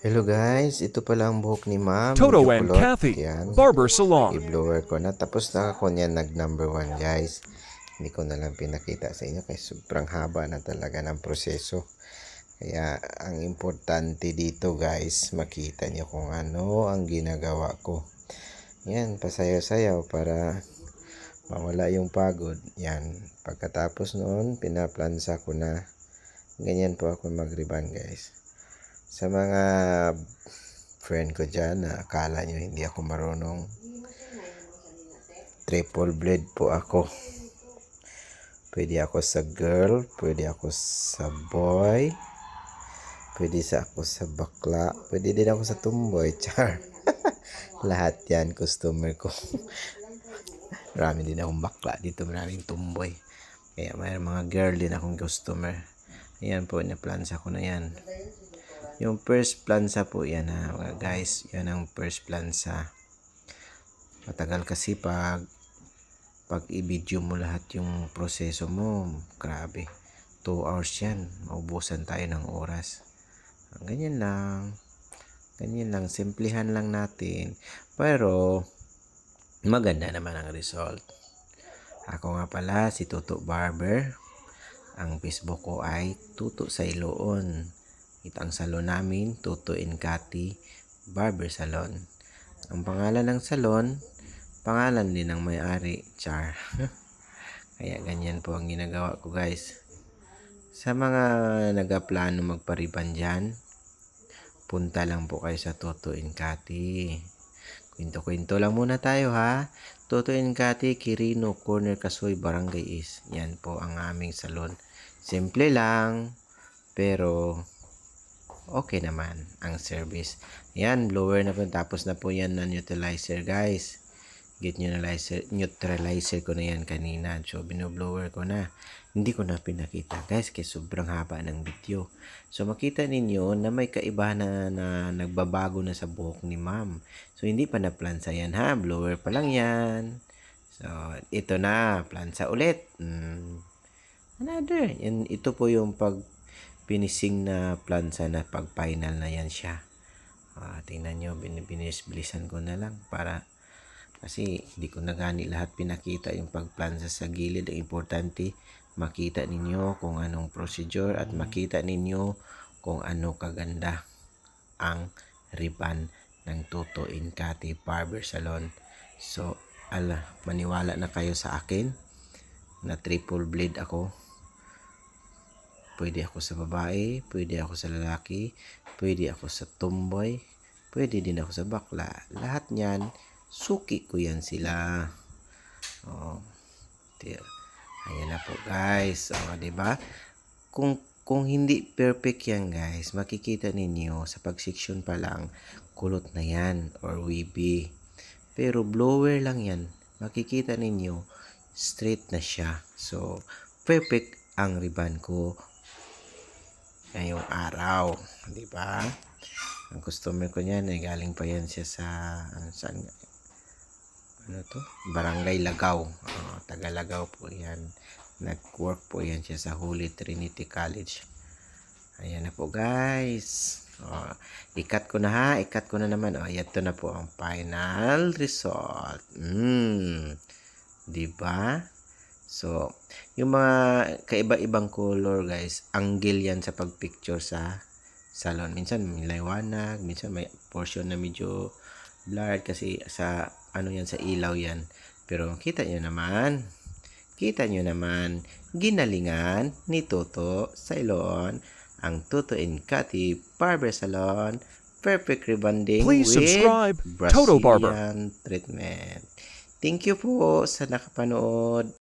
Hello guys, ito pala ang buhok ni ma'am, Toto medyo and kulot. Kathy, Yan, Barber Salon. i-blower ko na. Tapos na ako niyan nag number 1 guys. Hindi ko na lang pinakita sa inyo kasi sobrang haba na talaga ng proseso. Kaya ang importante dito guys, makita niyo kung ano ang ginagawa ko. Yan, pasayaw-sayaw para mawala yung pagod. Yan, pagkatapos noon, pinaplansa ko na. Ganyan po ako mag-ribbon guys. Sa mga friend ko dyan na akala nyo hindi ako marunong, triple blade po ako. Pwede ako sa girl, pwede ako sa boy, pwede ako sa bakla, pwede din ako sa tumboy. Char. Lahat yan customer ko. Marami din akong bakla dito, maraming tumboy. Kaya may mga girl din akong customer. Ayan po, na-plansa ko na yan. Yung first plansa po yan ha guys, yan ang first plansa. Matagal kasi pag i-video mo lahat yung proseso mo, grabe, 2 hours yan, maubusan tayo ng oras. Ganyan lang, simplihan lang natin, pero maganda naman ang result. Ako nga pala si Toto Barber. Ang Facebook ko ay Tuto sa Iloon. Ang salon namin, Toto and Kathy Barber Salon. Ang pangalan ng salon, pangalan din ng may-ari, Char. Kaya ganyan po ang ginagawa ko guys. Sa mga nagaplano magpariban dyan, punta lang po kayo sa Toto and Kathy. Kwento-kwento lang muna tayo ha. Toto and Kathy, Quirino, Corner Kasoy, Barangay East. Yan po ang aming salon. Simple lang, pero okay naman ang service. Yan, blower na po. Tapos na po yan na neutralizer guys. Neutralizer ko na yan kanina. So, binoblower ko na. Hindi ko na pinakita guys kasi sobrang haba ng video. So, makita ninyo na may kaiba na nagbabago na sa buhok ni ma'am. So, hindi pa na plansa yan ha. Blower pa lang yan. So, ito na. Plansa ulit. Another. Yan, ito po yung finishing na plansa na pag final na yan siya. Tingnan nyo, bilisan ko na lang para kasi hindi ko na gani lahat pinakita yung pagplansa sa gilid. Ang importante makita ninyo kung anong procedure at makita ninyo kung ano kaganda ang ribbon ng Toto and Kathy Barber Salon. So maniwala na kayo sa akin na triple blade ako. Pwede ako sa babae, pwede ako sa lalaki, pwede ako sa tomboy, pwede din ako sa bakla. Lahat niyan, suki ko yan sila. Ayan na po guys. Diba? Kung hindi perfect yan guys, makikita ninyo sa pag-section pa lang, kulot na yan or wavy. Pero blower lang yan, makikita ninyo, straight na siya. So, perfect ang ribbon ko ngayong araw, di ba? Ang customer ko niyan ay galing pa yan siya sa Barangay Lagaw. Taga Lagaw po yan. Nag-work po yan siya sa Holy Trinity College. Ayan na po guys. Ikat ko na ha. Ikat ko na naman. Ito na po ang final result. Di ba? So, yung mga kaiba-ibang color guys, angle yan sa pagpicture sa salon. Minsan may liwanag, minsan may portion na medyo blurred kasi sa yan sa ilaw yan. Pero kita nyo naman, ginalingan ni Toto sa Iloon, ang Toto and Kathy Barber Salon, perfect rebonding Please with subscribe, Toto Barber. Brazilian treatment. Thank you po sa nakapanood.